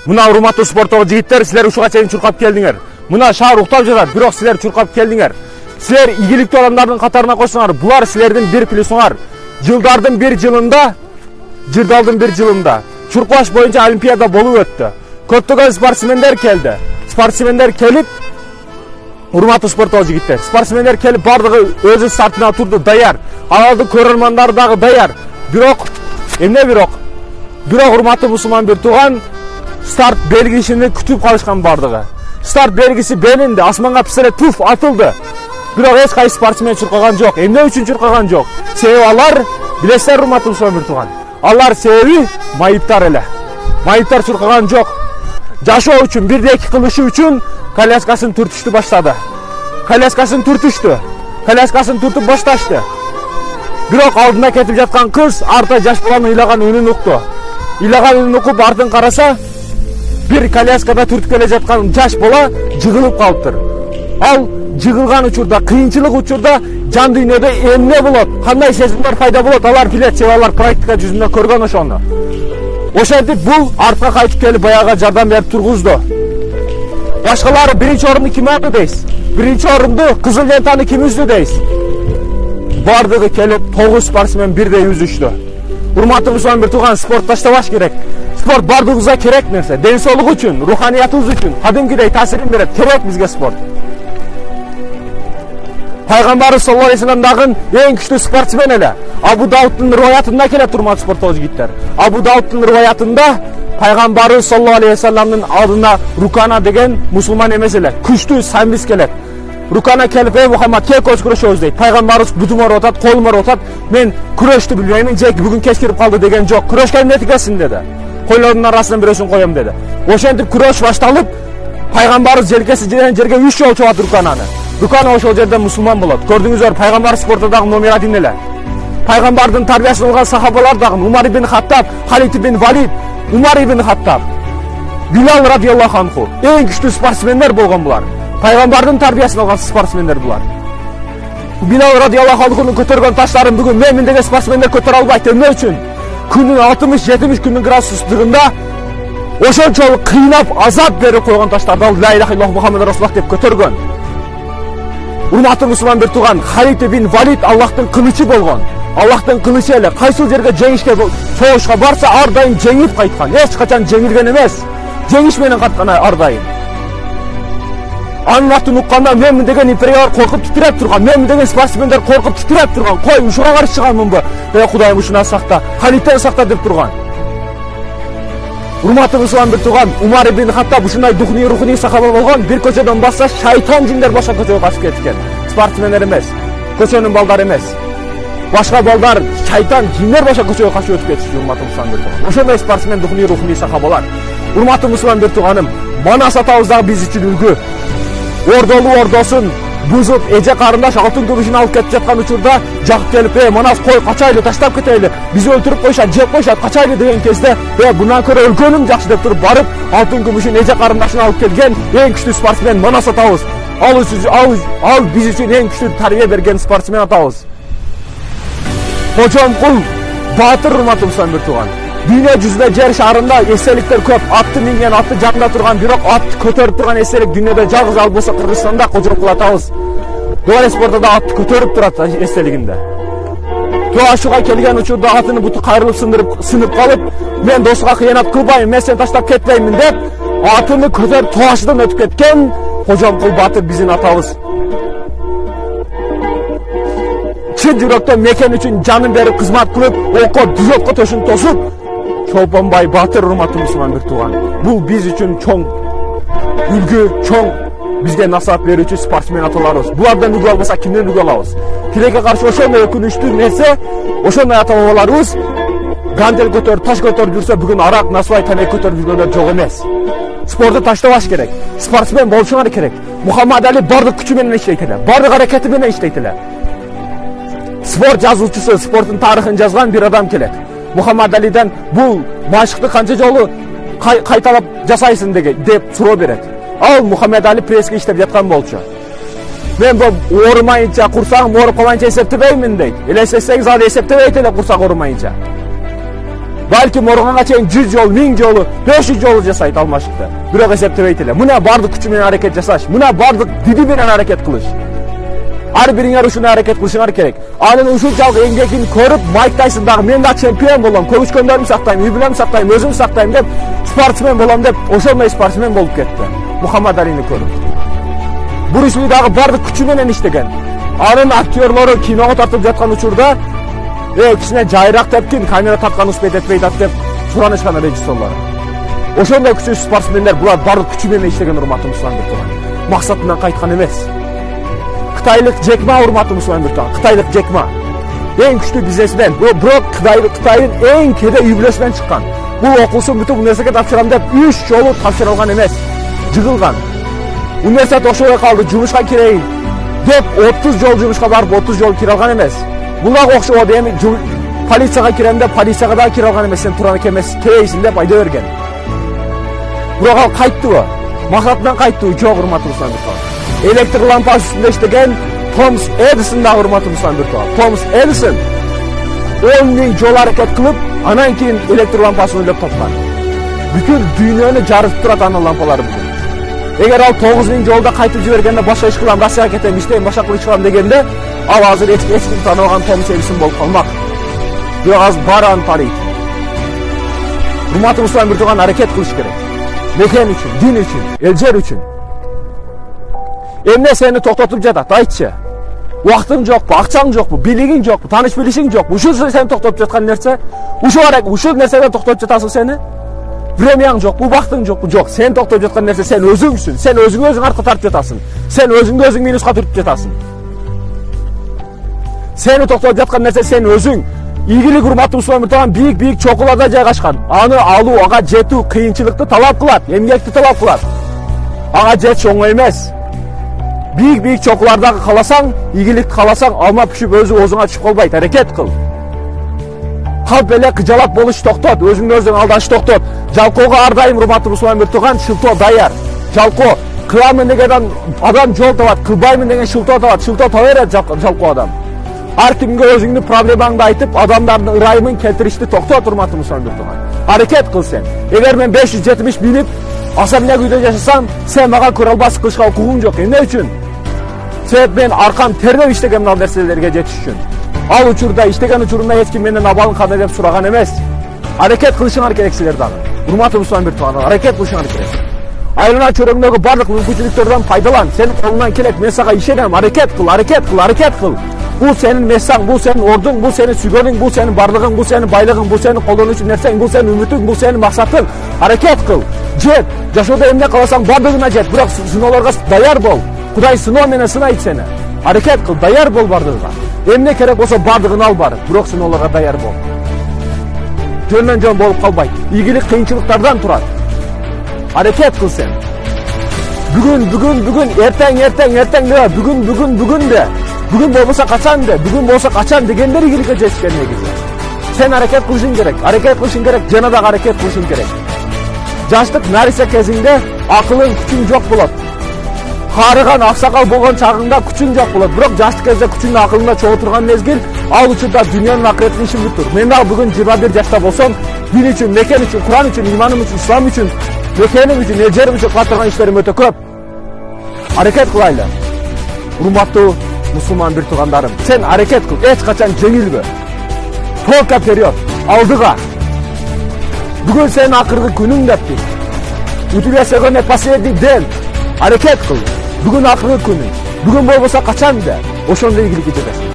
Мына урматтуу спорттогу жигиттер, силер ушуга чейин чуркап келдиңер. Мына шаар уктап жатат, бирок силер чуркап келдиңер. Силер ийгиликтүү адамдардын катарына койсоңар, булар силердин бир плюсуңар. Жылдардын бир жылында, жырдалдын бир жылында чуркаш боюнча олимпиада болуп өттү. Көптөгөн спортсмендер келди. Спортсмендер келип, урматтуу спорттогу жигиттер, спортсмендер келип бардыгы өзү стартына турду, даяр. Алардын көрөрмандары дагы даяр. Бирок урматтуу мусулман бир тууган, старт белгисини күтүп калышкан бардыгы. Старт белгиси белинди, асманга пистолет туф атылды. Бирок эч кайсы спортсмен чуркаган жок. Эмне үчүн чуркаган жок? Себеби алар, билесиздер урматтуу мусулман бир тууган, алар себеби майыптар эле. Майыптар чуркаган жок. Жашоо үчүн, бирдеки кылышы үчүн коляскасын түртүштү баштады. Коляскасын түртүп башташты. Бирок алдына кетип жаткан кыз арта жаш баланын ыйлаган үнүн укту. Ыйлаган үнүн угуп артын караса, бир коляскада түртүп келе жаткан жаш бала жыгылып калыптыр. Ал жыгылган учурда, кыйынчылык учурда жан дүйнөдө эмне болот, кандай сезимдер пайда болот, алар билет, себеби алар практика жүзүндө көргөн ошону. Ошентип бул артка кайтып келип баяга жардам берип тургузду. Башкалары биринчи орунду ким алды дейсиз? Биринчи орунду кызыл лентаны ким үздү дейсиз? Бардыгы келип 9 спортсмен бирдей үзүштү. Урматтуу мусулман бир тууган, спорт таштабаш керек. Спорт бардыгыбызга керек нерсе. Ден соолук үчүн, руханиятыбыз үчүн кадимкидей таасирин берет. Керек бизге спорт. Пайгамбарыбыз саллаллаху алейхи вассалам дагы эң күчтүү спортсмен эле. Абу Даудтун риваятында келет, урматтуу спорттогу жигиттер. Абу Даудтун риваятында Пайгамбарыбыз саллаллаху алейхи вассаламдын алдына Рукана деген мусулман эмес эле, күчтүү самбис келет. Рукана келип, "Эй Мухаммад, кел күрөшөбүз" дейт. Пайгамбарыбыз бутум ооруп атат, колум ооруп атат. "Мен күрөштү билбеймин, жек бүгүн кеч кирип калды" деген жок. "Күрөшкө эмне тигесиң" деди. "Койлордун арасынан бирөөсүн коем" деди. Ошентип күрөш башталып, Пайгамбарыбыз желкеси жерге 3 жолу чабат Рукананы. Рукана ошол жерде мусулман болот. Көрдүңүздөр, Пайгамбар спортта дагы номер 1 эле. Пайгамбардын тарбиясын алган сахабалар дагы Умар ибн Хаттаб, Халид ибн Валид, Умар ибн Хаттаб, Билал радиаллаху анху эң күчтүү спортсмендер болгон булар. Пайгамбардын тарбиясын алган спортсмендер булар. Билал радиаллаху анхунун көтөргөн таштарын бүгүн мен деген спортсмендер көтөрө албайт. Эмне үчүн? Күнүн 60-70 күндүн градус ыстыгында ошончолук кыйнап, азап берип койгон таштарды ал ла иляха иллаллаху Мухаммад расулуллах деп көтөргөн. Урматтуу мусулман бир тууган, Халид ибн Валид Аллахтын кылычы болгон. Аллахтын кылычы эле. Кайсыл жерге жеңишке, согушка барса, ар дайым жеңип кайткан. Эч качан жеңилген эмес. Жеңиш менен кайткан ар дайым. Анын атын укканда мен деген империялар коркуп титиреп турган, мен деген спортсмендер коркуп титиреп турган. Кой, ушуга каршы чыганмынбы? Кудайым ушуна сакта, Халидтен сакта деп турган. Урматтуу мусулман бир тууган, Умар ибн Хаттаб ушундай руханий сахаба болгон. Бир көчөдөн басса, шайтан жиндер башка көчөгө качып кеткен. Спортсмендер эмес, көчөнүн балдары эмес. Башка балдар, шайтан жиндер башка көчөгө качып өтүп кетишти, урматтуу мусулман бир тууган. Ошондой спортсмен руханий сахабалар. Урматтуу мусулман бир тууганым, Манас атабыз дагы биз үчүн үлгү. Ордолу ордосун бузуп, эже карындаш алтын күмүшүн алып кетип жаткан учурда жакып келип, Манас кой, качайлы, таштап кетели. Бизи өлтүрүп койшат, жеп койшат, качайлы деген кезде, бундан көрө өлгөнүм жакшы деп туруп барып, алтын күмүшүн эже карындашын алып келген эң күчтүү спортсмен Манас атабыз. Ал биз үчүн эң күчтүү тарбия берген спортсмен атабыз. Кожомкул баатыр, урматтуу мусулман бир тууган. Дүйнө жүзүндө жер шарында эстеликтер көп. Атты минген, атты жанында турган, бирок атты көтөрүп турган эстелик дүйнөдө жалгыз ал болсо Кыргызстанда Кожомкул атабыз. Дуале спортта да атты көтөрүп турат эстелигинде. Туашуга келген учурда атынын буту кайрылып сынып калып, мен досуга кыянат кылбайм, мен сени таштап кетпеймин деп, атыны көтөрүп Туашудан өтүп кеткен Кожомкул баатыр биздин атабыз. Чын жүрөктөн мекен үчүн жанын берип кызмат кылып, окко дүзөткө төшүн тосуп, Чолпонбай баатыр, урматтуу мусулман бир тууган. Бул биз үчүн чоң үлгү, чоң бизге насаат берүүчү спортсмен аталарыбыз. Булардан үлгү албаса кимден үлгү алабыз? Тилекке каршы ошондой өкүнүчтүү нерсе, ошондой ата-бабаларыбыз гантель көтөрүп, таш көтөрүп жүрсө, бүгүн арак, насыбай, тамек көтөрүп жүргөндөр жок эмес. Спорту таштабаш керек. Спортсмен болушуңар керек. Мухаммад Али бардык күчү менен иштейт эле, бардык аракети менен иштейт эле. Спорт жазуучусу, спорттун тарыхын жазган бир адам келет. Мухаммад Алиден бул машыкты канча жолу кайталап жасайсың деп суроо берет. Ал Мухаммад Али преске иштеп жаткан болчу. Мен бул оорумайынча, курсагым ооруп калганча эсептебеймин дейт. Элестесеңиз ал эсептебейт эле курсак оорумайынча. Balki morgonga чейин 100 жолу, 1000 жолу, 500 жолу жасайт Алмашыкты. Бирок эсептебейт эле. Мына бардык күчү менен аракет жасаш, мына бардык диди менен аракет кылыш. Ар бириңер ушуна аракет кылышыңар керек. Анын ушунчалык эмгегин көрүп, Майк Тайсон дагы мен да чемпион болом, көгүчкөндөрүмдү сактайм, үй бүлөмдү сактайм, өзүмдү сактайм деп спортсмен болом деп ошондой спортсмен болуп кетти. Мухаммад Алини көрүп. Брюс Ли дагы бардык күчү менен иштеген. Анын актерлору киного тартып жаткан учурда кичине жайыраак тепкин, камера тарткан успейт этпейт ат деп суранышкан режиссерлор. Ошондой күчтүү спортсмендер булар бардык күчү менен иштеген, урматтуу мусулмандар. Максатынан кайткан эмес. Кытайлык Джек Ма, урматтуу мусулмандар. Кытайлык Джек Ма эң күчтүү бизнесмен. Бирок Кытайдын эң кеде үй бүлөсүнөн чыккан. Бул окуусун бүтүп университетке тапшырам деп 3 жолу тапшырылган эмес. Жыгылган. Университет ошого калды, жумушка кирейин деп 30 жол жумушка барып 30 жол кире алган эмес. Буларга окшободу. Эми полицияга кирем деп полицияга да кире алган эмес. Сен тураны келейсиң деп айда берген. Бирок ал кайттыбы? Максатынан кайттыбы? Жок, урматтуу мусулмандар. Электр лампасы үстүндө иштеген Томас Эдисон да, урматтуу мусулмандар. Томас Эдисон 10 000 жол аракет кылып, анан кийин электр лампасын ойлоп тапкан. Бүткүл дүйнөнү жарытып турат анын лампалары бүгүн. Эгер ал 9 000 жолда кайтып жибергенде, башка иш кылам, Россияга кетем, иштейм, башка иш кылам дегенде, ал азыр эч ким тааныбаган Томас Эдисон болуп калмак. Бирок азыр баары аны тааныйт. Урматтуу мусулмандар, аракет кылыш керек. Мекен үчүн, дин үчүн, эл жер үчүн. Эмне сени токтотуп жатат? Айтчы. Убактың жокпу, акчаң жокпу, билигиң жокпу, тааныш билишиң жокпу? Ушул сени токтотуп жаткан нерсе? Ушул нерседен токтотуп жатасың сени? Премияң жокпу, убактың жокпу? Жок, сени токтотуп жаткан нерсе сен өзүңсүң. Сен өзүң артка тартып жатасың. Сен өзүңдү өзүң минуска түртүп жатасың. Сени токтотуп жаткан нерсе сен өзүң. Ийгилик, урматтуу мусулмандар, бийик чокуларда жайгашкан. Аны алуу, ага жетүү кыйынчылыкты талап кылат, эмгекти талап кылат. Ага жетиш оңой эмес. Бийик чокулардагы кааласаң, ийгиликти кааласаң, алма пишип өзү оозуңа түшүп калбайт, аракет кыл. Калп эле кыжалат болуш токтот, өзүң алдаш токтот. Жалкоого ар дайым, урматтуу мусулмандар, шылтоо даяр. Жалкоо кыламын деген адам жол табат, кылбаймын деген шылтоо табат, шылтоо таба берет жалкоо адам. Ар кимге өзүңдүн проблемаңды айтып, адамдардын ырайымын келтиришти токтот, урматтуу мусулмандар. Аракет кыл сен. Эгер мен 570 минут ассамблея үйдө жашасам, сен мага көрө албастык кылышка укугуң жок. Эмне үчүн? Себеп мен аркам тердеп иштеген ал нерселерге жетиш үчүн. Ал учурда иштеген учурунда эч ким менден абалың кандай деп сураган эмес. Аракет кылышыңар керек силер дагы. Урматтуу мусулмандар, аракет кылышыңар керек. Айлана чөрөңдөгү бардык мүмкүнчүлүктөрдөн пайдалан. Сенин колуңан келет, мен сага ишенем. Аракет кыл. Бул сенин мессаң, бул сенин ордуң, бул сенин сүйгөнүң, бул сенин бардыгың, бул сенин байлыгың, бул сенин колдонуучу нерсең, бул сенин үмүтүң, бул сенин максатың. Аракет кыл. Жет. Жашоодо эмне кааласаң бардыгына жет, бирок сыноолорго даяр бол. Кудай сыноо менен сынайт сени. Аракет кыл, даяр бол бардыгына. Эмне керек болсо бардыгын ал бар, бирок сыноолорго даяр бол. Жөндөн жөн болуп калбайт. Ийгилик кыйынчылыктардан турат. Аракет кыл сен. Бүгүн, эртең де, бүгүн де. Бүгүн болбосо качан де, бүгүн болсо качан дегендер ийгиликке жетишкен негизи. Сен аракет кылышың керек, жана дагы аракет кылышың керек. Жаштык нарисе кезиңде акылың, күчүң жок болот. Карыган аксакал болгон чагыңда күчүң жок болот, бирок жаштык кезде күчүң акылыңда чогуу турган мезгил, ал учурда дүйнөнүн акыреттин ишин бүтүр. Мен дагы бүгүн 21 жашта болсом, дин үчүн, мекен үчүн, Куран үчүн, иманым үчүн, ислам үчүн, мекеним үчүн, эл жерим үчүн кылып турган иштерим өтө көп. Аракет кылайлы. Урматтуу мусулман бир туугандарым, сен аракет кыл, эч качан жеңилбе. Толка вперед, алдыга. Бүгүн сенин акыркы күнүң депти. У тебя сегодня последний день. Аракет кыл. Бүгүн акыркы күнүң. Бүгүн болбосо качан де. Ошондой ийгиликке жетесиң.